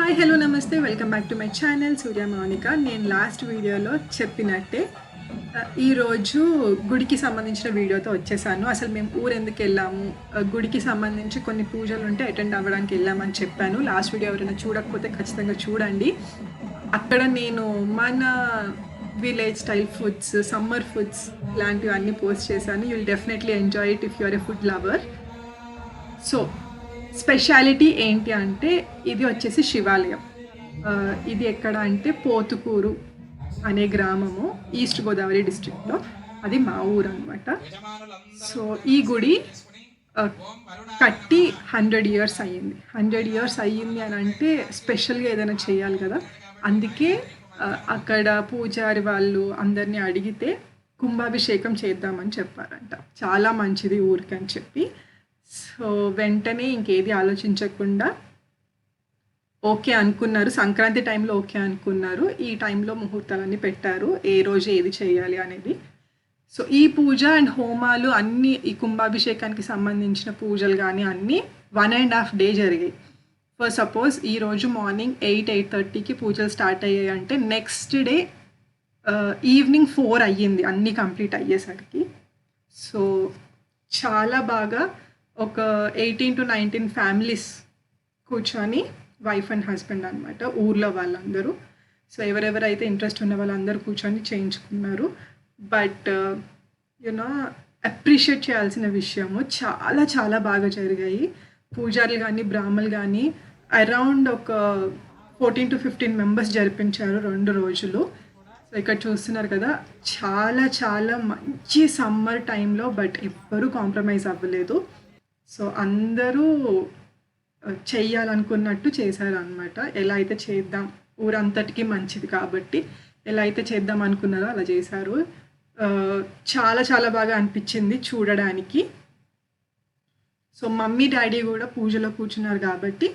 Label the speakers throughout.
Speaker 1: Hi hello నమస్తే welcome back to my channel Surya Mounika. నేను last వీడియోలో చెప్పినట్టే ఈరోజు గుడికి సంబంధించిన వీడియోతో వచ్చేసాను. అసలు మేము ఊరు ఎందుకు వెళ్ళాము, గుడికి సంబంధించి కొన్ని పూజలు ఉంటే అటెండ్ అవ్వడానికి వెళ్ళామని చెప్పాను. లాస్ట్ వీడియో ఎవరైనా చూడకపోతే ఖచ్చితంగా చూడండి. అక్కడ నేను మన village style foods, summer foods ఇలాంటివన్నీ పోస్ట్ చేశాను. You will definitely enjoy it if you are a food lover. So speciality ఏంటి అంటే ఇది వచ్చేసి శివాలయం. ఇది ఎక్కడ అంటే పోతుకూరు అనే గ్రామము, ఈస్ట్ గోదావరి డిస్ట్రిక్ట్లో. అది మా ఊరు అనమాట. సో ఈ గుడి కట్టి 100 years అయ్యింది. 100 years అయ్యింది అని అంటే స్పెషల్గా ఏదైనా చేయాలి కదా. అందుకే అక్కడ పూజారి వాళ్ళు అందరినీ అడిగితే కుంభాభిషేకం చేద్దామని చెప్పారంట. చాలా మంచిది ఊరికి అని చెప్పి. సో వెంటనే ఇంకేది ఆలోచించకుండా ఓకే అనుకున్నారు. సంక్రాంతి టైంలో ఓకే అనుకున్నారు. ఈ టైంలో ముహూర్తాలన్నీ పెట్టారు, ఏ రోజు ఏది చేయాలి అనేది. సో ఈ పూజ అండ్ హోమాలు అన్నీ, ఈ కుంభాభిషేకానికి సంబంధించిన పూజలు కానీ అన్నీ 1.5 day జరిగాయి. ఫర్ సపోజ్ ఈరోజు మార్నింగ్ 8-8:30కి పూజలు స్టార్ట్ అయ్యాయి అంటే నెక్స్ట్ డే ఈవినింగ్ 4 అయ్యింది అన్నీ కంప్లీట్ అయ్యేసరికి. సో చాలా బాగా ఒక 18 to 19 ఫ్యామిలీస్ కూర్చొని, వైఫ్ అండ్ హస్బెండ్ అనమాట, ఊర్లో వాళ్ళందరూ. సో ఎవరెవరైతే ఇంట్రెస్ట్ ఉన్న వాళ్ళందరూ కూర్చొని చేయించుకున్నారు. బట్ యూనో అప్రిషియేట్ చేయాల్సిన విషయము, చాలా చాలా బాగా జరిగాయి. పూజారులు కానీ బ్రాహ్మణులు కానీ అరౌండ్ ఒక 14 to 15 members జరిపించారు 2 రోజులు. సో ఇక్కడ చూస్తున్నారు కదా, చాలా చాలా మంచి సమ్మర్ టైంలో, బట్ ఎవ్వరూ కాంప్రమైజ్ అవ్వలేదు. సో అందరూ చెయ్యాలనుకున్నట్టు చేశారు అనమాట. ఎలా అయితే చేద్దాం, ఊరంతటికి మంచిది కాబట్టి ఎలా అయితే చేద్దాం అనుకున్నారో అలా చేశారు. చాలా చాలా బాగా అనిపించింది చూడడానికి. సో మమ్మీ డాడీ కూడా పూజలో కూర్చున్నారు కాబట్టి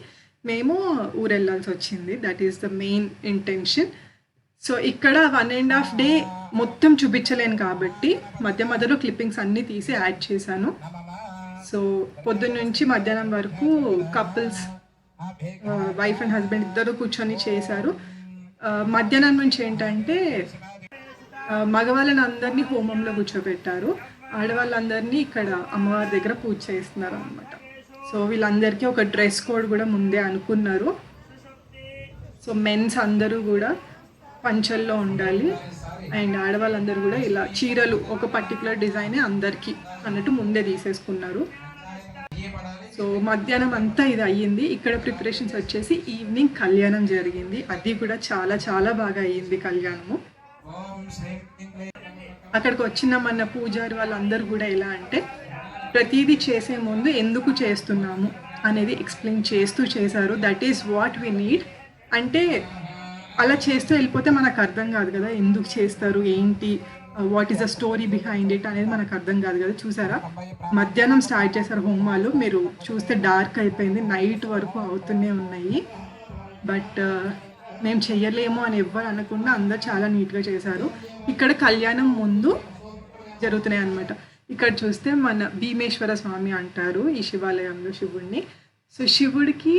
Speaker 1: మేము ఊరు వెళ్ళాల్సి వచ్చింది. That is the main intention. So ఇక్కడ 1.5 day మొత్తం చూపించలేను కాబట్టి మధ్య మధ్యలో క్లిప్పింగ్స్ అన్నీ తీసి యాడ్ చేశాను. సో పొద్దున్న నుంచి మధ్యాహ్నం వరకు కపుల్స్, వైఫ్ అండ్ హస్బెండ్ ఇద్దరు కూర్చొని చేశారు. మధ్యాహ్నం నుంచి ఏంటంటే మగవాళ్ళని అందరినీ హోమంలో కూర్చోబెట్టారు, ఆడవాళ్ళందరినీ ఇక్కడ అమ్మవారి దగ్గర పూజ చేస్తున్నారు అనమాట. సో వీళ్ళందరికీ ఒక డ్రెస్ కోడ్ కూడా ముందే అనుకున్నారు. సో మెన్స్ అందరూ కూడా పంచల్లో ఉండాలి అండ్ ఆడవాళ్ళందరూ కూడా ఇలా చీరలు ఒక పర్టికులర్ డిజైనే అందరికీ అన్నట్టు ముందే తీసేసుకున్నారు. సో మధ్యాహ్నం అంతా ఇది అయ్యింది. ఇక్కడ ప్రిపరేషన్స్ వచ్చేసి ఈవినింగ్ కళ్యాణం జరిగింది. అది కూడా చాలా చాలా బాగా అయ్యింది కళ్యాణము. అక్కడికి వచ్చిన మన పూజారి వాళ్ళందరూ కూడా ఎలా అంటే ప్రతిదీ చేసే ముందు ఎందుకు చేస్తున్నాము అనేది ఎక్స్ప్లెయిన్ చేస్తూ చేశారు. That is what we need. అంటే అలా చేస్తూ వెళ్ళిపోతే మనకు అర్థం కాదు కదా, ఎందుకు చేస్తారు ఏంటి, what is the story behind it అనేది మనకు అర్థం కాదు కదా. చూసారా, మధ్యాహ్నం స్టార్ట్ చేశారు హోమాలు, మీరు చూస్తే డార్క్ అయిపోయింది, నైట్ వరకు అవుతూనే ఉన్నాయి. బట్ మేము చెయ్యలేము అని ఎవ్వరు అనకుండా అందరు చాలా నీట్గా చేశారు. ఇక్కడ కళ్యాణం ముందు జరుగుతున్నాయి అన్నమాట. ఇక్కడ చూస్తే మన భీమేశ్వర స్వామి అంటారు ఈ శివాలయంలో శివుడిని. సో శివుడికి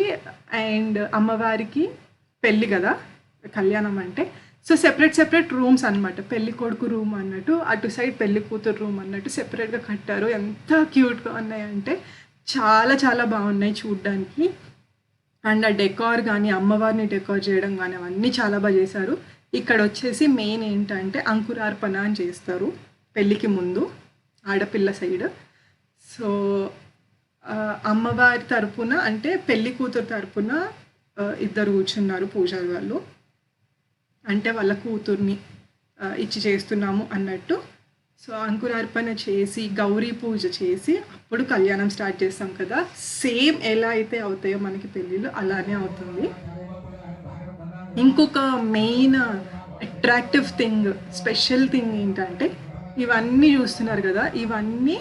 Speaker 1: అండ్ అమ్మవారికి పెళ్ళి కదా కళ్యాణం అంటే. సో సెపరేట్ రూమ్స్ అనమాట. పెళ్లి కొడుకు రూమ్ అన్నట్టు, అటు సైడ్ పెళ్లి కూతురు రూమ్ అన్నట్టు సెపరేట్గా కట్టారు. ఎంత క్యూట్గా ఉన్నాయంటే చాలా చాలా బాగున్నాయి చూడ్డానికి. అండ్ ఆ డెకార్ కానీ, అమ్మవారిని డెకార్ చేయడం కానీ అవన్నీ చాలా బాగా చేశారు. ఇక్కడ వచ్చేసి మెయిన్ ఏంటంటే అంకురార్పణ అని చేస్తారు పెళ్ళికి ముందు ఆడపిల్ల సైడ్. సో అమ్మవారి తరపున అంటే పెళ్లి కూతురు తరపున ఇద్దరు కూర్చున్నారు పూజారి వాళ్ళు, అంటే వాళ్ళ కూతుర్ని ఇచ్చి చేస్తున్నాము అన్నట్టు. సో అంకురార్పణ చేసి గౌరీ పూజ చేసి అప్పుడు కళ్యాణం స్టార్ట్ చేస్తాం కదా. సేమ్ ఎలా అయితే అవుతాయో మనకి పెళ్ళిళ్ళు అలానే అవుతుంది. ఇంకొక main attractive thing, special thing ఏంటంటే ఇవన్నీ చూస్తున్నారు కదా, ఇవన్నీ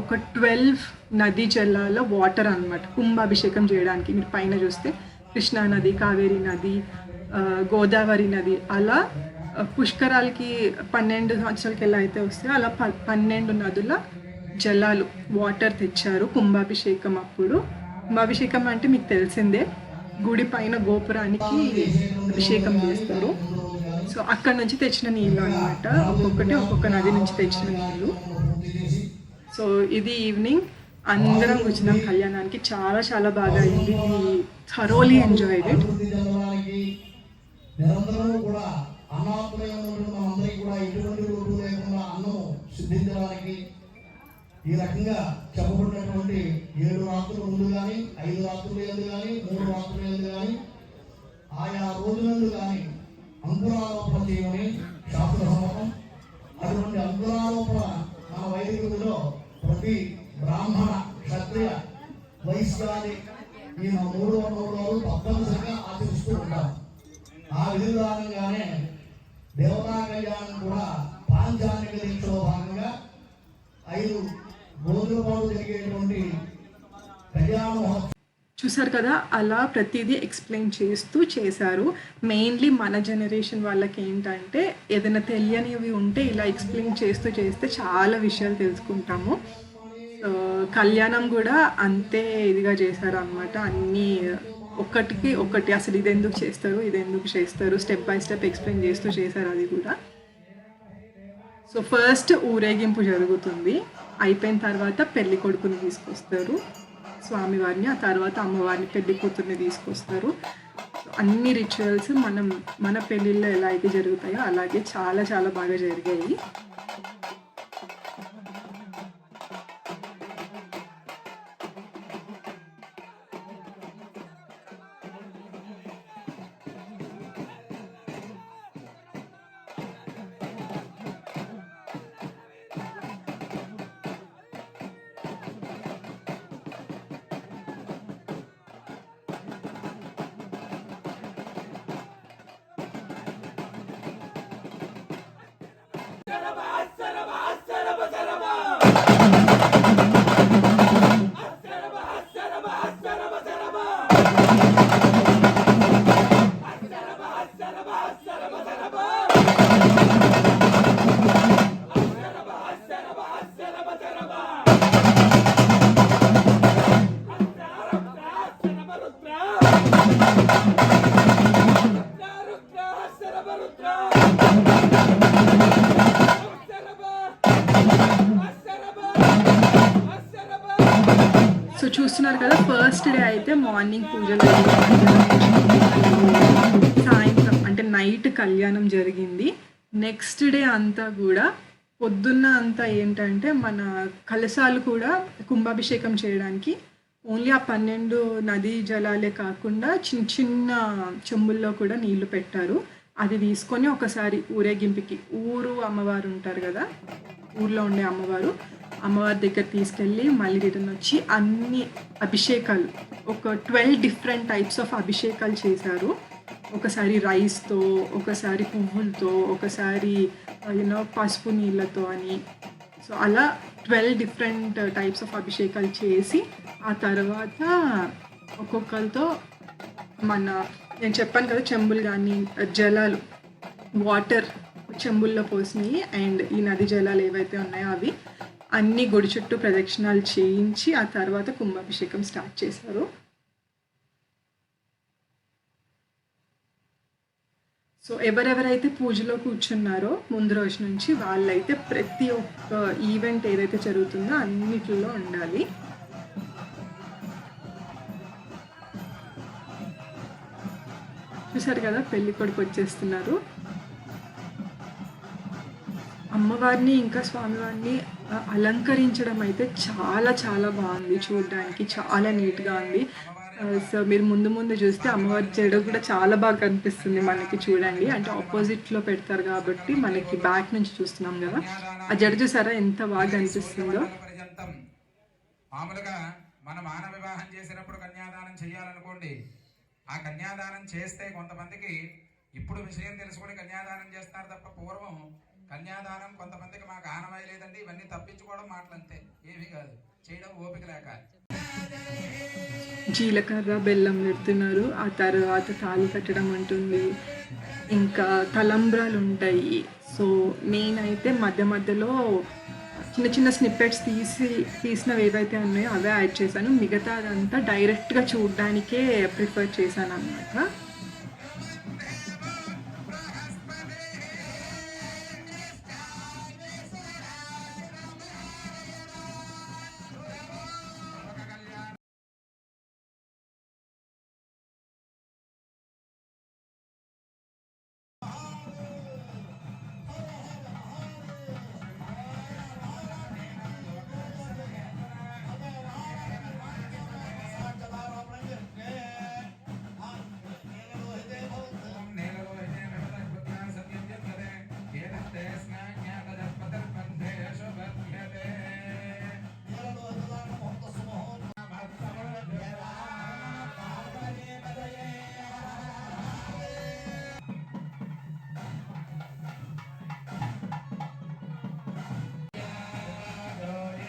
Speaker 1: ఒక 12 నదీ జలాల వాటర్ అన్నమాట కుంభాభిషేకం చేయడానికి. మీరు పైన చూస్తే కృష్ణా నది, కావేరీ నది, గోదావరి నది, అలా పుష్కరాలకి 12 సంవత్సరాలకి ఎలా అయితే వస్తాయో అలా 12 నదుల జలాలు వాటర్ తెచ్చారు కుంభాభిషేకం అప్పుడు. కుంభాభిషేకం అంటే మీకు తెలిసిందే, గుడి పైన గోపురానికి అభిషేకం చేస్తారు. సో అక్కడ నుంచి తెచ్చిన నీళ్ళు అనమాట, ఒక్కొక్కటి ఒక్కొక్క నది నుంచి తెచ్చిన నీళ్ళు. సో ఇది ఈవినింగ్ అందరం కూర్చున్నాం కళ్యాణానికి. చాలా చాలా బాగా అయింది. We thoroughly enjoyed it.
Speaker 2: ఈ రకంగా చెప్పబడినటువంటి 7 రాత్రుల ముందు కానీ 5 రాత్రుల యందు కానీ 3 రాత్రుల యందు కానీ ఆయా రోజులందు కానీ అంకురారోపణ చేయమని శాస్త్ర సమ్మతం. అటువంటి అంకురారోపణ మన వైదికులలో ప్రతి బ్రాహ్మణ క్షత్రియ వైశ్యాది ఈ 3 రోజులు తప్పనిసరిగా ఆచరిస్తూ ఉంటాం. ఆ విధానంగానే దేవతా కళ్యాణం కూడా పాంచానిక దీక్షలో భాగంగా 5 రోజుల పాటు జరిగేటువంటి కళ్యాణ మహోత్సవం.
Speaker 1: చూసారు కదా, అలా ప్రతిదీ ఎక్స్ప్లెయిన్ చేస్తూ చేశారు. మెయిన్లీ మన జనరేషన్ వాళ్ళకి ఏంటంటే ఏదైనా తెలియనివి ఉంటే ఇలా ఎక్స్ప్లెయిన్ చేస్తూ చేస్తే చాలా విషయాలు తెలుసుకుంటాము. కళ్యాణం కూడా అంతే ఇదిగా చేశారు అనమాట. అన్నీ ఒక్కటికి ఒకటి అసలు ఇది ఎందుకు చేస్తారు, ఇది ఎందుకు చేస్తారు, స్టెప్ బై స్టెప్ ఎక్స్ప్లెయిన్ చేస్తూ చేశారు అది కూడా. సో ఫస్ట్ ఊరేగింపు జరుగుతుంది. అయిపోయిన తర్వాత పెళ్లి కొడుకుని తీసుకొస్తారు స్వామివారిని, ఆ తర్వాత అమ్మవారిని పెళ్లి కూతుర్ని తీసుకొస్తారు. అన్ని రిచువల్స్ మన పెళ్ళిళ్ళలో ఎలా అయితే జరుగుతాయో అలాగే చాలా చాలా బాగా జరిగాయి. సో చూస్తున్నారు కదా, ఫస్ట్ డే అయితే మార్నింగ్ పూజలు, సాయంత్రం అంటే నైట్ కళ్యాణం జరిగింది. నెక్స్ట్ డే అంతా కూడా పొద్దున్న అంతా ఏంటంటే మన కలశాలు కూడా కుంభాభిషేకం చేయడానికి ఓన్లీ ఆ 12 నదీ జలాలే కాకుండా చిన్న చిన్న చెంబుల్లో కూడా నీళ్లు పెట్టారు. అది తీసుకొని ఒకసారి ఊరేగింపుకి ఊరు అమ్మవారు ఉంటారు కదా, ఊర్లో ఉండే అమ్మవారి దగ్గర తీసుకెళ్ళి మళ్ళీ రిటర్న్ వచ్చి అన్ని అభిషేకాలు, ఒక 12 డిఫరెంట్ టైప్స్ ఆఫ్ అభిషేకాలు చేశారు. ఒకసారి రైస్తో, ఒకసారి పువ్వులతో, ఒకసారి పసుపు నీళ్ళతో అని. సో అలా 12 డిఫరెంట్ టైప్స్ ఆఫ్ అభిషేకాలు చేసి ఆ తర్వాత ఒక్కొక్కరితో నేను చెప్పాను కదా, చెంబులు కానీ జలాలు, వాటర్ చెంబుల్లో పోసినాయి అండ్ ఈ నది జలాలు ఏవైతే ఉన్నాయో అవి అన్ని గుడి చుట్టూ ప్రదక్షిణాలు చేయించి ఆ తర్వాత కుంభాభిషేకం స్టార్ట్ చేశారు. సో ఎవరెవరైతే పూజలో కూర్చున్నారో ముందు రోజు నుంచి వాళ్ళైతే ప్రతి ఒక్క ఈవెంట్ ఏదైతే జరుగుతుందో అన్నిటిలో ఉండాలి. చూసారు కదా, పెళ్లి కొడుకు వచ్చేస్తున్నారు. అమ్మవారిని ఇంకా స్వామివారిని అలంకరించడం అయితే చాలా చాలా బాగుంది, చూడడానికి చాలా నీట్గా ఉంది. సో మీరు ముందు చూస్తే అమ్మవారి జడ కూడా చాలా బాగా కనిపిస్తుంది మనకి. చూడండి, అంటే ఆపోజిట్లో పెడతారు కాబట్టి మనకి బ్యాక్ నుంచి చూస్తున్నాం కదా, ఆ జడ చూసారా ఎంత బాగా కనిపిస్తుందో.
Speaker 3: మామూలుగా మన మానవ వివాహం చేసినప్పుడు కన్యాదానం చేయాలనుకోండి, ఆ కన్యాదానం చేస్తే కొంతమందికి ఇప్పుడు విషయం తెలుసుకొని కన్యాదానం చేస్తారు తప్ప పూర్వం కన్యాదానం కొంతమందికి మాకు ఆనవాయి లేదండి, ఇవన్నీ తప్పించుకోవడం మాటలంతే, ఏమీ కాదు, చేయడం ఓపిక లేక.
Speaker 1: జీలకర్ర బెల్లం పెడుతున్నారు, ఆ తర్వాత తాళి కట్టడం ఉంటుంది, ఇంకా తలంబ్రాలు ఉంటాయి. సో నేనైతే మధ్య మధ్యలో చిన్న చిన్న స్నిప్పెట్స్ తీసినవి ఏవైతే ఉన్నాయో అవే యాడ్ చేశాను. మిగతా అదంతా డైరెక్ట్గా చూడడానికే ప్రిఫర్ చేశాను అనమాట.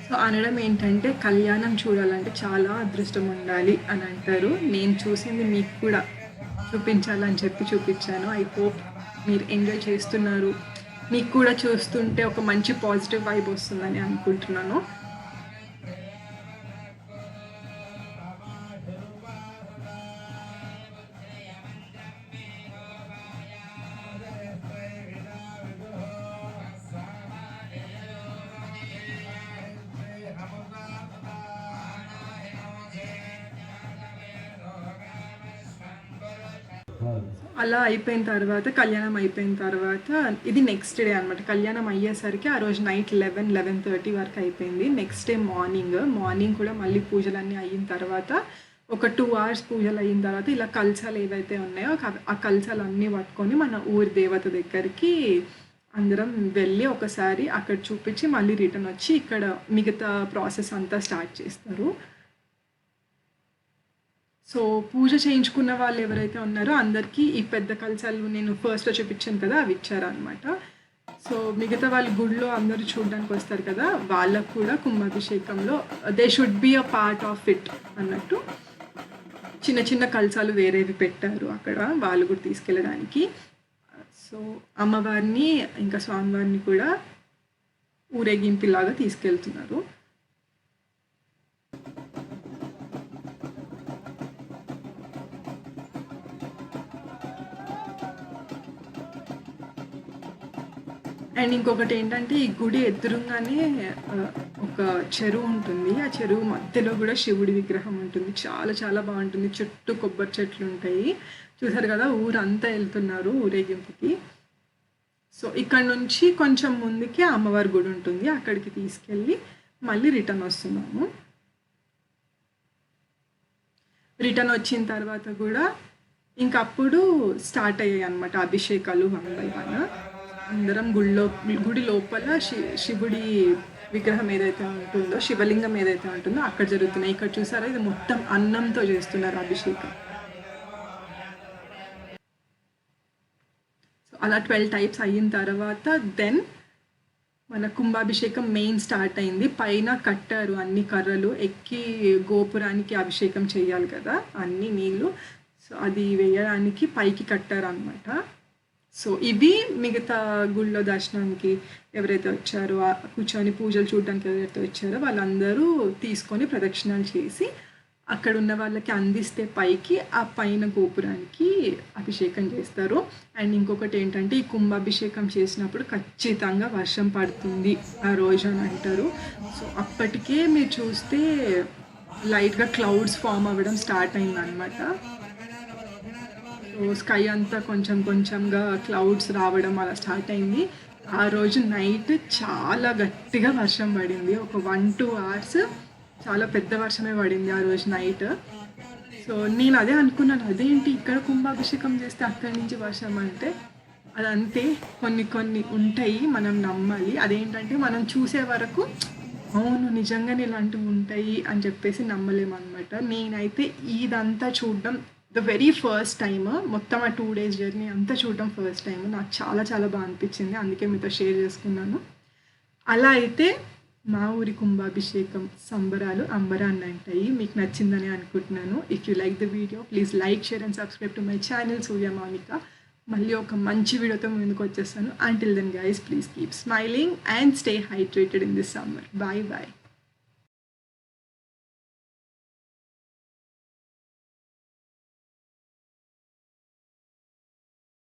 Speaker 1: సో అనడం ఏంటంటే, కళ్యాణం చూడాలంటే చాలా అదృష్టం ఉండాలి అని అంటారు. నేను చూసింది మీకు కూడా చూపించాలని చెప్పి చూపించాను. ఐ హోప్ మీరు ఎంజాయ్ చేస్తున్నారు. మీకు కూడా చూస్తుంటే ఒక మంచి పాజిటివ్ వైబ్ వస్తుందని అనుకుంటున్నాను. అలా అయిపోయిన తర్వాత, కళ్యాణం అయిపోయిన తర్వాత, ఇది నెక్స్ట్ డే అనమాట. కళ్యాణం అయ్యేసరికి ఆ రోజు నైట్ 11:30 వరకు అయిపోయింది. నెక్స్ట్ డే మార్నింగ్ కూడా మళ్ళీ పూజలన్నీ అయిన తర్వాత, ఒక 2 hours పూజలు అయిన తర్వాత ఇలా కలశాలు ఏవైతే ఉన్నాయో ఆ కలశాలు అన్నీ పట్టుకొని మన ఊరి దేవత దగ్గరికి అందరం వెళ్ళి ఒకసారి అక్కడ చూపించి మళ్ళీ రిటర్న్ వచ్చి ఇక్కడ మిగతా ప్రాసెస్ అంతా స్టార్ట్ చేస్తారు. సో పూజ చేయించుకున్న వాళ్ళు ఎవరైతే ఉన్నారో అందరికీ ఈ పెద్ద కలశాలు నేను ఫస్ట్లో చూపించాను కదా, అవి ఇచ్చారనమాట. సో మిగతా వాళ్ళు గుడిలో అందరూ చూడడానికి వస్తారు కదా, వాళ్ళకు కూడా కుంభాభిషేకంలో they should be a part of it అన్నట్టు చిన్న చిన్న కలశాలు వేరేవి పెట్టారు అక్కడ, వాళ్ళు కూడా తీసుకెళ్ళడానికి. సో అమ్మవారిని ఇంకా స్వామివారిని కూడా ఊరేగింపులాగా తీసుకెళ్తున్నారు. అండ్ ఇంకొకటి ఏంటంటే, ఈ గుడి ఎదురుగానే ఒక చెరువు ఉంటుంది. ఆ చెరువు మధ్యలో కూడా శివుడి విగ్రహం ఉంటుంది. చాలా చాలా బాగుంటుంది. చుట్టూ కొబ్బరి చెట్లు ఉంటాయి. చూసారు కదా, ఊరంతా వెళ్తున్నారు ఊరేగింపుకి. సో ఇక్కడ నుంచి కొంచెం ముందుకి అమ్మవారి గుడి ఉంటుంది, అక్కడికి తీసుకెళ్ళి మళ్ళీ రిటర్న్ వస్తున్నాము. రిటర్న్ వచ్చిన తర్వాత కూడా ఇంకప్పుడు స్టార్ట్ అయ్యాయి అన్నమాట అభిషేకాలు 1 by 1. అందరం గుడి లోపల శివుడి విగ్రహం ఏదైతే ఉంటుందో, శివలింగం ఏదైతే ఉంటుందో అక్కడ జరుగుతున్నాయి. ఇక్కడ చూసారా, ఇది మొత్తం అన్నంతో చేస్తున్నారు అభిషేకం. సో అలా 12 types అయిన తర్వాత దెన్ మన కుంభాభిషేకం మెయిన్ స్టార్ట్ అయింది. పైన కట్టారు అన్ని కర్రలు, ఎక్కి గోపురానికి అభిషేకం చేయాలి కదా అన్ని నీళ్ళు. సో అది వేయడానికి పైకి కట్టారు అనమాట. సో ఇవి మిగతా గుళ్ళో దర్శనానికి ఎవరైతే వచ్చారో, కూర్చొని పూజలు చూడడానికి ఎవరైతే వచ్చారో వాళ్ళందరూ తీసుకొని ప్రదక్షిణాలు చేసి అక్కడ ఉన్న వాళ్ళకి అందిస్తే పైకి ఆ పైన గోపురానికి అభిషేకం చేస్తారు. అండ్ ఇంకొకటి ఏంటంటే, ఈ కుంభాభిషేకం చేసినప్పుడు ఖచ్చితంగా వర్షం పడుతుంది ఆ రోజు అని అంటారు. సో అప్పటికే మీరు చూస్తే లైట్గా క్లౌడ్స్ ఫామ్ అవ్వడం స్టార్ట్ అయిందనమాట. సో స్కై అంతా కొంచెంగా క్లౌడ్స్ రావడం అలా స్టార్ట్ అయింది. ఆ రోజు నైట్ చాలా గట్టిగా వర్షం పడింది. ఒక 1-2 hours చాలా పెద్ద వర్షమే పడింది ఆ రోజు నైట్. సో నేను అదే అనుకున్నాను, అదేంటి ఇక్కడ కుంభాభిషేకం చేస్తే అక్కడి నుంచి వర్షం అంటే, అదంతే, కొన్ని ఉంటాయి, మనం నమ్మాలి. అదేంటంటే మనం చూసే వరకు అవును నిజంగానే ఇలాంటివి ఉంటాయి అని చెప్పేసి నమ్మలేమన్నమాట. నేనైతే ఇదంతా చూడడం ద వెరీ ఫస్ట్ టైమ్, మొత్తం ఆ 2 days జర్నీ అంతా చూడడం ఫస్ట్ టైం. నాకు చాలా చాలా బాగా అనిపించింది, అందుకే మీతో షేర్ చేసుకున్నాను. అలా అయితే మా ఊరి కుంభాభిషేకం సంబరాలు అంబరాన్ని అంటాయి. మీకు నచ్చిందని అనుకుంటున్నాను. If you like the video, please like, share and subscribe to my channel Surya Mounika. మళ్ళీ ఒక మంచి వీడియోతో ముందుకు వచ్చేస్తాను. Until then guys, please keep smiling and stay hydrated in this summer. Bye bye.